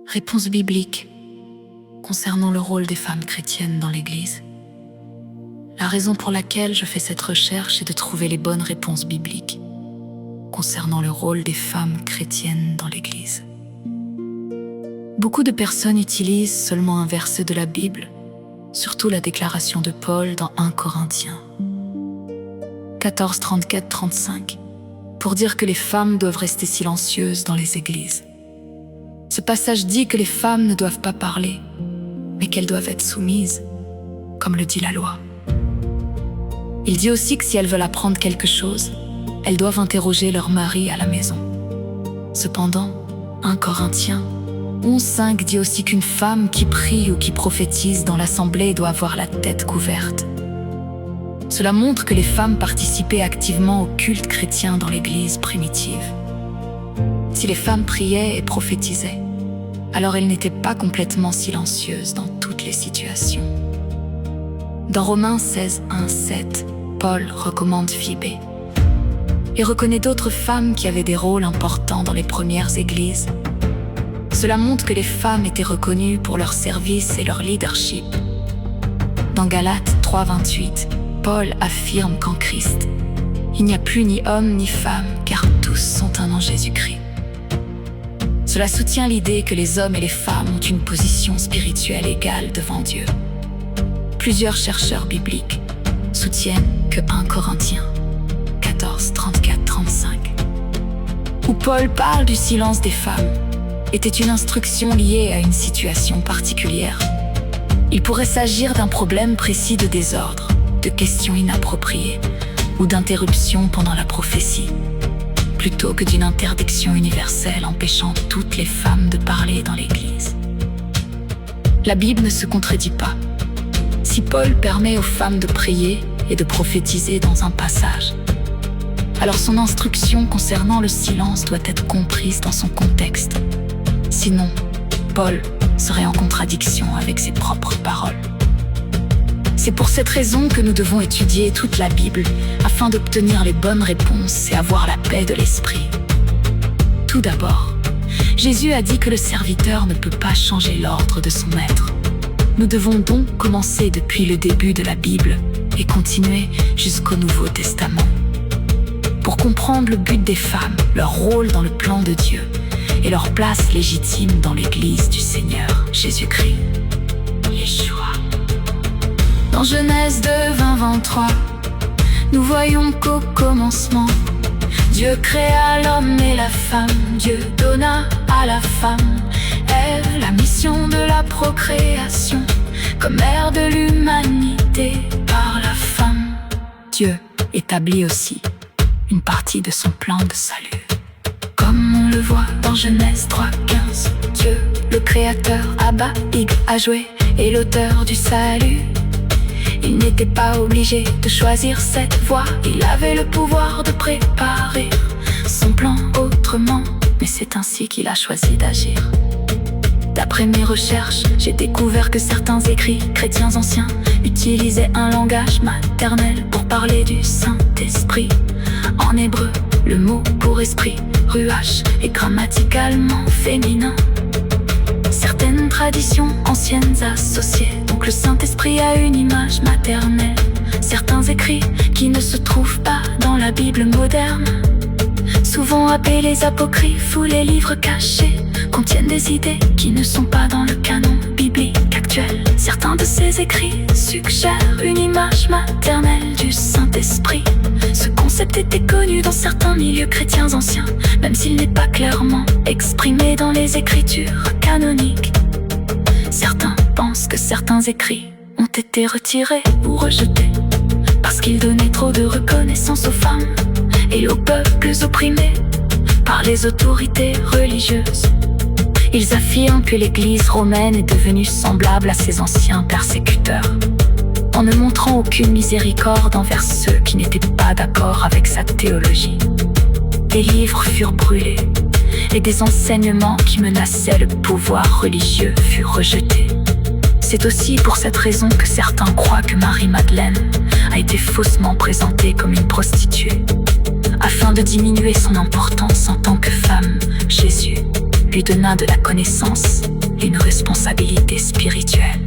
Réponse biblique concernant le rôle des femmes chrétiennes dans l'Église. La raison pour laquelle je fais cette recherche est de trouver les bonnes réponses bibliques concernant le rôle des femmes chrétiennes dans l'Église. Beaucoup de personnes utilisent seulement un verset de la Bible, surtout la déclaration de Paul dans 1 Corinthiens 14, 34-35, pour dire que les femmes doivent rester silencieuses dans les églises. Ce passage dit que les femmes ne doivent pas parler, mais qu'elles doivent être soumises, comme le dit la loi. Il dit aussi que si elles veulent apprendre quelque chose, elles doivent interroger leur mari à la maison. Cependant, 1 Corinthiens 11:5 dit aussi qu'une femme qui prie ou qui prophétise dans l'assemblée doit avoir la tête couverte. Cela montre que les femmes participaient activement au culte chrétien dans l'Église primitive. Si les femmes priaient et prophétisaient, alors elles n'étaient pas complètement silencieuses dans toutes les situations. Dans Romains 16:1-7, Paul recommande Phibé et reconnaît d'autres femmes qui avaient des rôles importants dans les premières églises. Cela montre que les femmes étaient reconnues pour leur service et leur leadership. Dans Galates 3:28, Paul affirme qu'en Christ, il n'y a plus ni homme ni femme, car tous sont un en Jésus-Christ. Cela soutient l'idée que les hommes et les femmes ont une position spirituelle égale devant Dieu. Plusieurs chercheurs bibliques soutiennent que 1 Corinthiens 14, 34-35, où Paul parle du silence des femmes, était une instruction liée à une situation particulière. Il pourrait s'agir d'un problème précis de désordre, de questions inappropriées ou d'interruptions pendant la prophétie, plutôt que d'une interdiction universelle empêchant toutes les femmes de parler dans l'Église. La Bible ne se contredit pas. Si Paul permet aux femmes de prier et de prophétiser dans un passage, alors son instruction concernant le silence doit être comprise dans son contexte. Sinon, Paul serait en contradiction avec ses propres paroles. C'est pour cette raison que nous devons étudier toute la Bible afin d'obtenir les bonnes réponses et avoir la paix de l'esprit. Tout d'abord, Jésus a dit que le serviteur ne peut pas changer l'ordre de son maître. Nous devons donc commencer depuis le début de la Bible et continuer jusqu'au Nouveau Testament. Pour comprendre le but des femmes, leur rôle dans le plan de Dieu et leur place légitime dans l'Église du Seigneur Jésus-Christ, Yeshua. Dans Genèse 2:20-23, nous voyons qu'au commencement, Dieu créa l'homme et la femme. Dieu donna à la femme, Ève, la mission de la procréation, comme mère de l'humanité par la femme. Dieu établit aussi une partie de son plan de salut. Comme on le voit dans Genèse 3:15, Dieu, le créateur, Abba, a joué, et l'auteur du salut. Il n'était pas obligé de choisir cette voie, il avait le pouvoir de préparer son plan autrement, mais c'est ainsi qu'il a choisi d'agir. D'après mes recherches, j'ai découvert que certains écrits chrétiens anciens utilisaient un langage maternel pour parler du Saint-Esprit. En hébreu, le mot pour esprit, ruach, est grammaticalement féminin. Certaines traditions anciennes associaient donc le Saint-Esprit à une image maternelle. Certains écrits qui ne se trouvent pas dans la Bible moderne, souvent appelés les apocryphes ou les livres cachés, contiennent des idées qui ne sont pas dans le canon biblique actuel. Certains de ces écrits suggèrent une image maternelle du Saint-Esprit. Ce concept était connu dans certains milieux chrétiens anciens, même s'il n'est pas clairement exprimé dans les écritures canoniques. Certains pensent que certains écrits ont été retirés ou rejetés parce qu'ils donnaient trop de reconnaissance aux femmes et aux peuples opprimés par les autorités religieuses. Ils affirment que l'Église romaine est devenue semblable à ses anciens persécuteurs, en ne montrant aucune miséricorde envers ceux qui n'étaient pas d'accord avec sa théologie. Des livres furent brûlés et des enseignements qui menaçaient le pouvoir religieux furent rejetés. C'est aussi pour cette raison que certains croient que Marie-Madeleine a été faussement présentée comme une prostituée, afin de diminuer son importance en tant que femme. Jésus lui donna de la connaissance et une responsabilité spirituelle.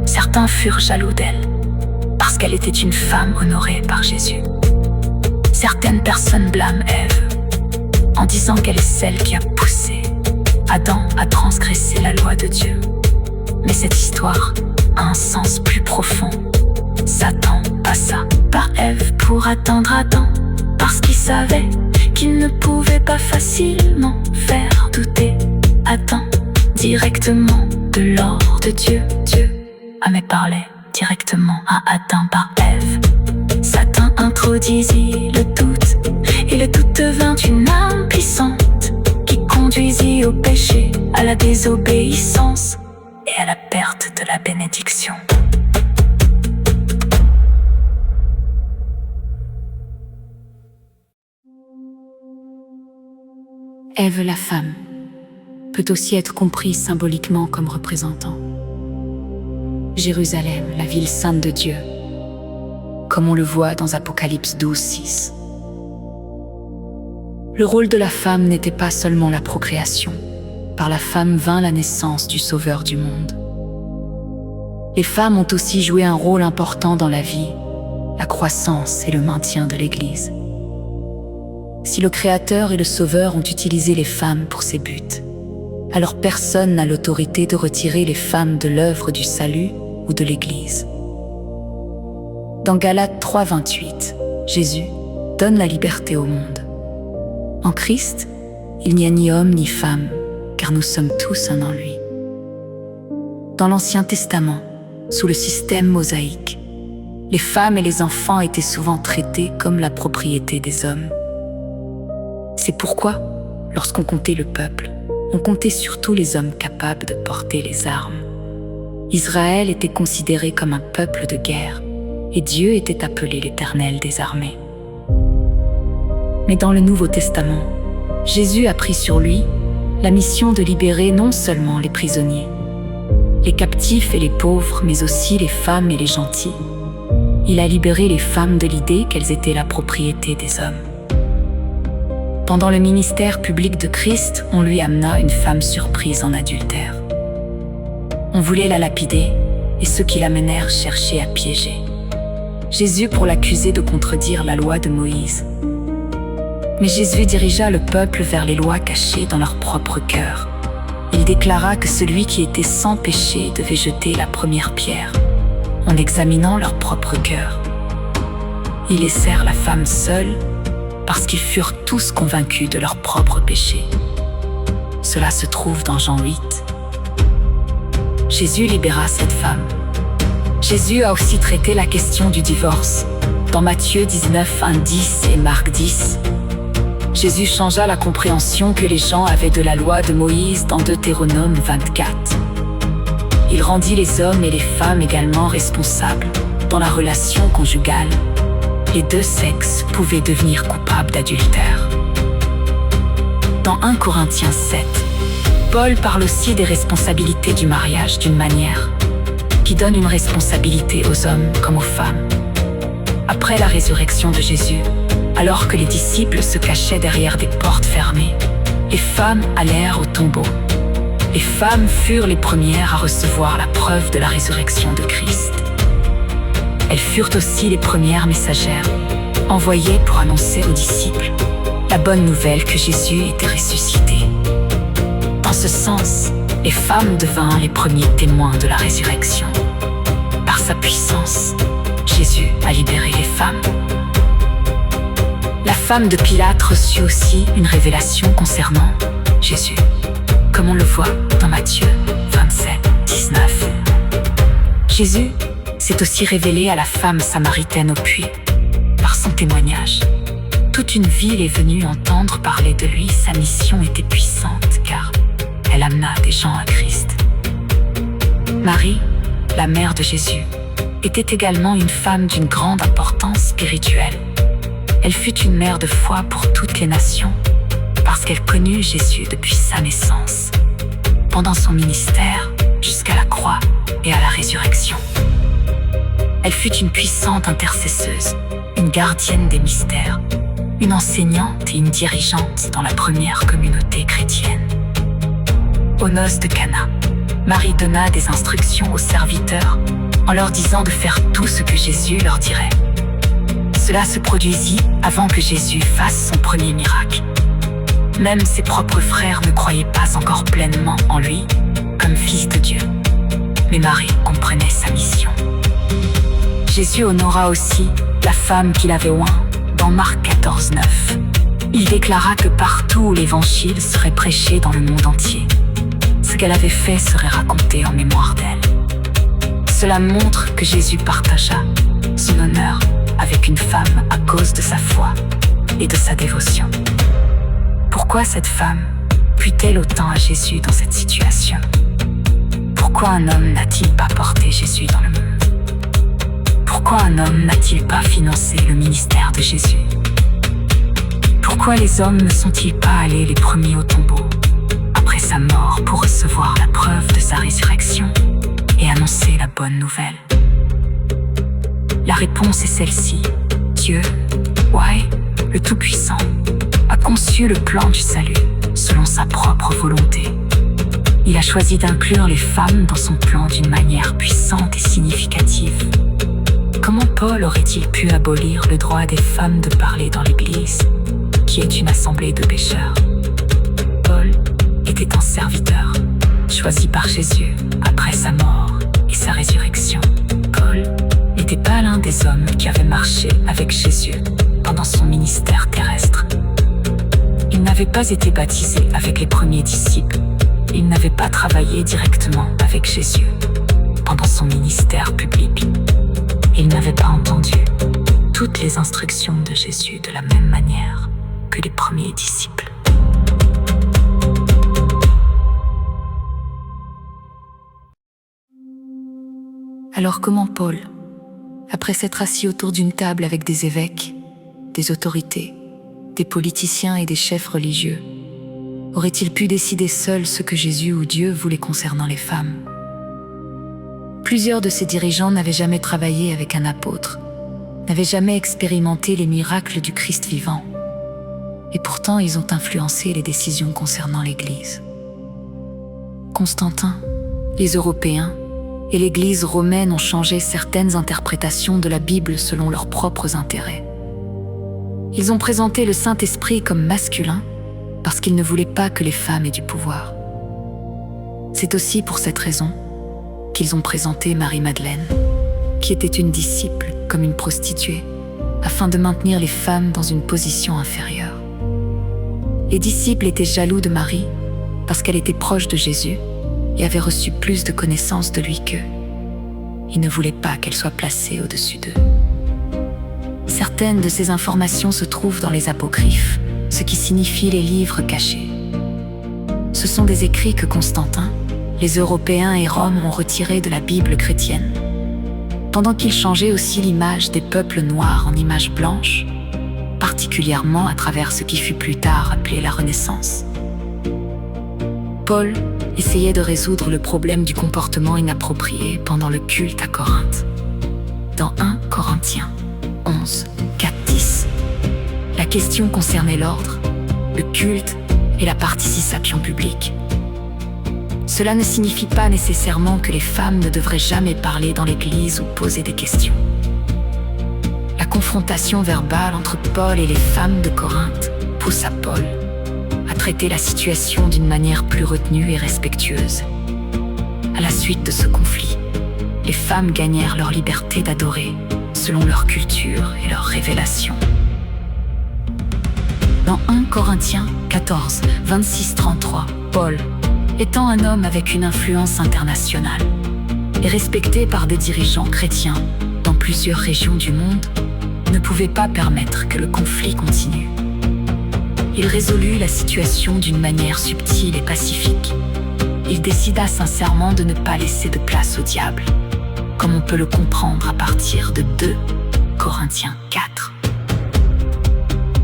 Certains furent jaloux d'elle, parce qu'elle était une femme honorée par Jésus. Certaines personnes blâment Ève, en disant qu'elle est celle qui a poussé Adam à transgresser la loi de Dieu. Mais cette histoire a un sens plus profond. Satan passa par Ève pour atteindre Adam, parce qu'il savait qu'il ne pouvait pas facilement faire douter Adam directement de l'ordre de Dieu. Dieu avait parlé directement à Adam par Ève. Satan introduisit le doute, et le doute devint une âme puissante qui conduisit au péché, à la désobéissance et à la perte de la bénédiction. Ève la femme peut aussi être comprise symboliquement comme représentant Jérusalem, la ville sainte de Dieu, comme on le voit dans Apocalypse 12:6. Le rôle de la femme n'était pas seulement la procréation. Par la femme vint la naissance du Sauveur du monde. Les femmes ont aussi joué un rôle important dans la vie, la croissance et le maintien de l'Église. Si le Créateur et le Sauveur ont utilisé les femmes pour ses buts, alors personne n'a l'autorité de retirer les femmes de l'œuvre du salut ou de l'Église. Dans Galates 3:28, Jésus donne la liberté au monde. En Christ, il n'y a ni homme ni femme, car nous sommes tous un en lui. Dans l'Ancien Testament, sous le système mosaïque, les femmes et les enfants étaient souvent traités comme la propriété des hommes. C'est pourquoi, lorsqu'on comptait le peuple, on comptait surtout les hommes capables de porter les armes. Israël était considéré comme un peuple de guerre, et Dieu était appelé l'Éternel des armées. Mais dans le Nouveau Testament, Jésus a pris sur lui la mission de libérer non seulement les prisonniers, les captifs et les pauvres, mais aussi les femmes et les gentils. Il a libéré les femmes de l'idée qu'elles étaient la propriété des hommes. Pendant le ministère public de Christ, on lui amena une femme surprise en adultère. On voulait la lapider, et ceux qui l'amenèrent cherchaient à piéger Jésus pour l'accuser de contredire la loi de Moïse. Mais Jésus dirigea le peuple vers les lois cachées dans leur propre cœur. Il déclara que celui qui était sans péché devait jeter la première pierre, en examinant leur propre cœur. Ils laissèrent la femme seule, parce qu'ils furent tous convaincus de leur propre péché. Cela se trouve dans Jean 8. Jésus libéra cette femme. Jésus a aussi traité la question du divorce, dans Matthieu 19:10 et Marc 10. Jésus changea la compréhension que les gens avaient de la loi de Moïse dans Deutéronome 24. Il rendit les hommes et les femmes également responsables dans la relation conjugale. Les deux sexes pouvaient devenir coupables d'adultère. Dans 1 Corinthiens 7, Paul parle aussi des responsabilités du mariage d'une manière qui donne une responsabilité aux hommes comme aux femmes. Après la résurrection de Jésus, alors que les disciples se cachaient derrière des portes fermées, les femmes allèrent au tombeau. Les femmes furent les premières à recevoir la preuve de la résurrection de Christ. Elles furent aussi les premières messagères, envoyées pour annoncer aux disciples la bonne nouvelle que Jésus était ressuscité. Dans ce sens, les femmes devinrent les premiers témoins de la résurrection. Par sa puissance, Jésus a libéré les femmes. La femme de Pilate reçut aussi une révélation concernant Jésus, comme on le voit dans Matthieu 27:19. Jésus s'est aussi révélé à la femme samaritaine au puits, par son témoignage. Toute une ville est venue entendre parler de lui, sa mission était puissante car elle amena des gens à Christ. Marie, la mère de Jésus, était également une femme d'une grande importance spirituelle. Elle fut une mère de foi pour toutes les nations, parce qu'elle connut Jésus depuis sa naissance, pendant son ministère, jusqu'à la croix et à la résurrection. Elle fut une puissante intercesseuse, une gardienne des mystères, une enseignante et une dirigeante dans la première communauté chrétienne. Aux noces de Cana, Marie donna des instructions aux serviteurs en leur disant de faire tout ce que Jésus leur dirait. Cela se produisit avant que Jésus fasse son premier miracle. Même ses propres frères ne croyaient pas encore pleinement en lui comme fils de Dieu. Mais Marie comprenait sa mission. Jésus honora aussi la femme qu'il avait oint dans Marc 14, 9. Il déclara que partout où l'évangile serait prêché dans le monde entier, ce qu'elle avait fait serait raconté en mémoire d'elle. Cela montre que Jésus partagea son honneur avec une femme à cause de sa foi et de sa dévotion. Pourquoi cette femme put-elle autant à Jésus dans cette situation? Pourquoi un homme n'a-t-il pas porté Jésus dans le monde? Pourquoi un homme n'a-t-il pas financé le ministère de Jésus? Pourquoi les hommes ne sont-ils pas allés les premiers au tombeau après sa mort pour recevoir la preuve de sa résurrection et annoncer la bonne nouvelle? La réponse est celle-ci. Dieu, le Tout-Puissant, a conçu le plan du salut selon sa propre volonté. Il a choisi d'inclure les femmes dans son plan d'une manière puissante et significative. Comment Paul aurait-il pu abolir le droit des femmes de parler dans l'Église, qui est une assemblée de pécheurs? Paul était un serviteur, choisi par Jésus après sa mort et sa résurrection. Paul n'était pas l'un des hommes qui avait marché avec Jésus pendant son ministère terrestre. Il n'avait pas été baptisé avec les premiers disciples. Il n'avait pas travaillé directement avec Jésus pendant son ministère public. Il n'avait pas entendu toutes les instructions de Jésus de la même manière que les premiers disciples. Alors comment Paul, après s'être assis autour d'une table avec des évêques, des autorités, des politiciens et des chefs religieux, aurait-il pu décider seul ce que Jésus ou Dieu voulait concernant les femmes? Plusieurs de ces dirigeants n'avaient jamais travaillé avec un apôtre, n'avaient jamais expérimenté les miracles du Christ vivant. Et pourtant, ils ont influencé les décisions concernant l'Église. Constantin, les Européens et l'Église romaine ont changé certaines interprétations de la Bible selon leurs propres intérêts. Ils ont présenté le Saint-Esprit comme masculin parce qu'ils ne voulaient pas que les femmes aient du pouvoir. C'est aussi pour cette raison qu'ils ont présenté Marie-Madeleine, qui était une disciple, comme une prostituée, afin de maintenir les femmes dans une position inférieure. Les disciples étaient jaloux de Marie parce qu'elle était proche de Jésus et avait reçu plus de connaissances de lui qu'eux. Ils ne voulaient pas qu'elle soit placée au-dessus d'eux. Certaines de ces informations se trouvent dans les apocryphes, ce qui signifie les livres cachés. Ce sont des écrits que Constantin, les Européens et Rome ont retirés de la Bible chrétienne, pendant qu'ils changeaient aussi l'image des peuples noirs en image blanche, particulièrement à travers ce qui fut plus tard appelé la Renaissance. Paul essayait de résoudre le problème du comportement inapproprié pendant le culte à Corinthe. Dans 1 Corinthiens 11, 4, 10, la question concernait l'ordre, le culte et la participation publique. Cela ne signifie pas nécessairement que les femmes ne devraient jamais parler dans l'église ou poser des questions. La confrontation verbale entre Paul et les femmes de Corinthe poussa Paul à traiter la situation d'une manière plus retenue et respectueuse. À la suite de ce conflit, les femmes gagnèrent leur liberté d'adorer selon leur culture et leur révélation. Dans 1 Corinthiens 14, 26-33, Paul, étant un homme avec une influence internationale et respecté par des dirigeants chrétiens dans plusieurs régions du monde, ne pouvait pas permettre que le conflit continue. Il résolut la situation d'une manière subtile et pacifique. Il décida sincèrement de ne pas laisser de place au diable, comme on peut le comprendre à partir de 2 Corinthiens 4.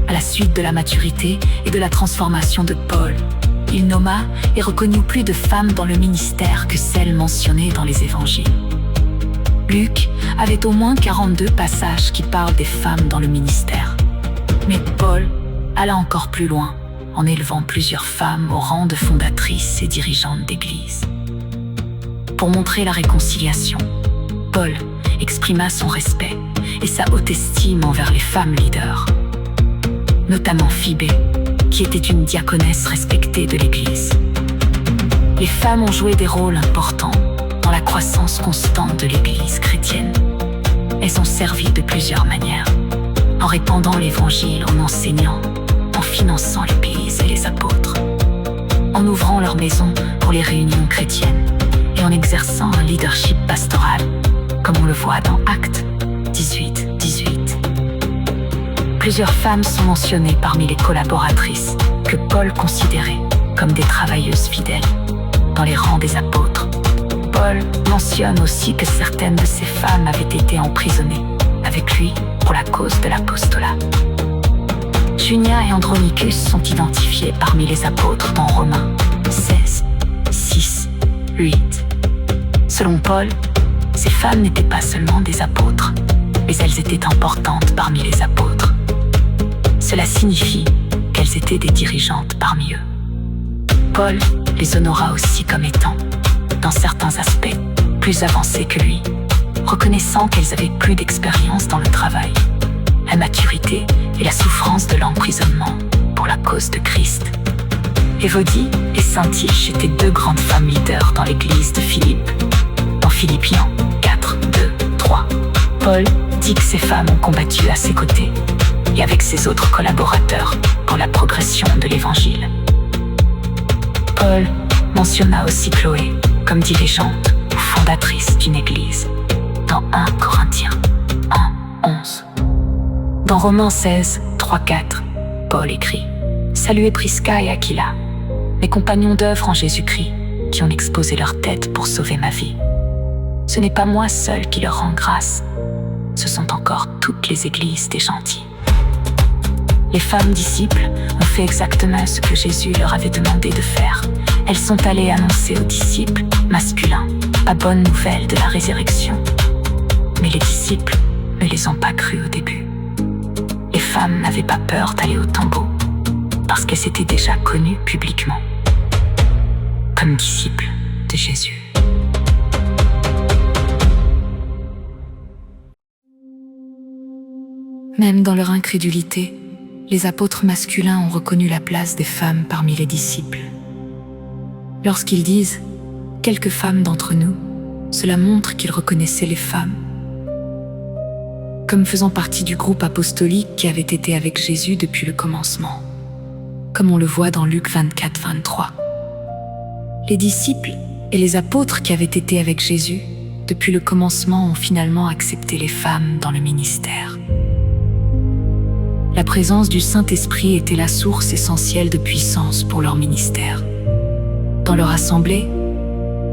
À la suite de la maturité et de la transformation de Paul, il nomma et reconnut plus de femmes dans le ministère que celles mentionnées dans les évangiles. Luc avait au moins 42 passages qui parlent des femmes dans le ministère. Mais Paul alla encore plus loin en élevant plusieurs femmes au rang de fondatrices et dirigeantes d'Église. Pour montrer la réconciliation, Paul exprima son respect et sa haute estime envers les femmes leaders, notamment Phébé, qui était une diaconesse respectée de l'Église. Les femmes ont joué des rôles importants dans la croissance constante de l'Église chrétienne. Elles ont servi de plusieurs manières, en répandant l'Évangile, en enseignant, en finançant l'Église et les apôtres, en ouvrant leurs maisons pour les réunions chrétiennes et en exerçant un leadership pastoral, comme on le voit dans Actes 18. Plusieurs femmes sont mentionnées parmi les collaboratrices que Paul considérait comme des travailleuses fidèles dans les rangs des apôtres. Paul mentionne aussi que certaines de ces femmes avaient été emprisonnées avec lui pour la cause de l'apostolat. Junia et Andronicus sont identifiés parmi les apôtres dans Romains 16, 6, 8. Selon Paul, ces femmes n'étaient pas seulement des apôtres, mais elles étaient importantes parmi les apôtres. Cela signifie qu'elles étaient des dirigeantes parmi eux. Paul les honora aussi comme étant, dans certains aspects, plus avancées que lui, reconnaissant qu'elles avaient plus d'expérience dans le travail, la maturité et la souffrance de l'emprisonnement pour la cause de Christ. Évodie et Syntyche étaient deux grandes femmes leaders dans l'église de Philippe. Dans Philippiens 4, 2, 3, Paul dit que ces femmes ont combattu à ses côtés et avec ses autres collaborateurs pour la progression de l'Évangile. Paul mentionna aussi Chloé comme dirigeante ou fondatrice d'une église dans 1 Corinthiens 1, 11. Dans Romains 16, 3, 4, Paul écrit « Saluez Prisca et Aquila, mes compagnons d'œuvre en Jésus-Christ, qui ont exposé leur tête pour sauver ma vie. Ce n'est pas moi seul qui leur rend grâce, ce sont encore toutes les églises des gentils. » Les femmes disciples ont fait exactement ce que Jésus leur avait demandé de faire. Elles sont allées annoncer aux disciples masculins la bonne nouvelle de la résurrection. Mais les disciples ne les ont pas crus au début. Les femmes n'avaient pas peur d'aller au tombeau parce qu'elles s'étaient déjà connues publiquement comme disciples de Jésus. Même dans leur incrédulité, les apôtres masculins ont reconnu la place des femmes parmi les disciples. Lorsqu'ils disent « quelques femmes d'entre nous », cela montre qu'ils reconnaissaient les femmes comme faisant partie du groupe apostolique qui avait été avec Jésus depuis le commencement, comme on le voit dans Luc 24, 23. Les disciples et les apôtres qui avaient été avec Jésus depuis le commencement ont finalement accepté les femmes dans le ministère. La présence du Saint-Esprit était la source essentielle de puissance pour leur ministère. Dans leur assemblée,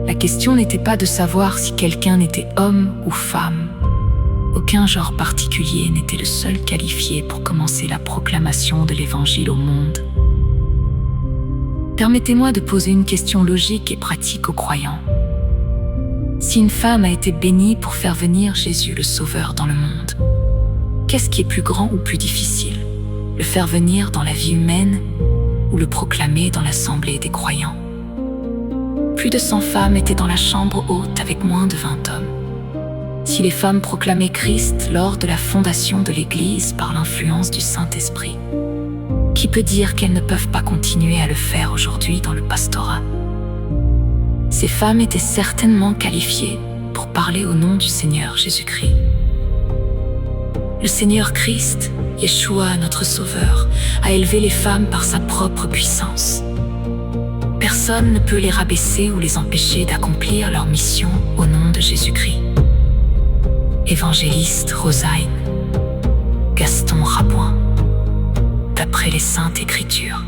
la question n'était pas de savoir si quelqu'un était homme ou femme. Aucun genre particulier n'était le seul qualifié pour commencer la proclamation de l'Évangile au monde. Permettez-moi de poser une question logique et pratique aux croyants. Si une femme a été bénie pour faire venir Jésus le Sauveur dans le monde, qu'est-ce qui est plus grand ou plus difficile? Le faire venir dans la vie humaine ou le proclamer dans l'assemblée des croyants? Plus de 100 femmes étaient dans la chambre haute avec moins de 20 hommes. Si les femmes proclamaient Christ lors de la fondation de l'Église par l'influence du Saint-Esprit, qui peut dire qu'elles ne peuvent pas continuer à le faire aujourd'hui dans le pastorat? Ces femmes étaient certainement qualifiées pour parler au nom du Seigneur Jésus-Christ. Le Seigneur Christ, Yeshua, notre Sauveur, a élevé les femmes par sa propre puissance. Personne ne peut les rabaisser ou les empêcher d'accomplir leur mission au nom de Jésus-Christ. Évangéliste Rosaïne, Gaston Rabouin, d'après les Saintes Écritures.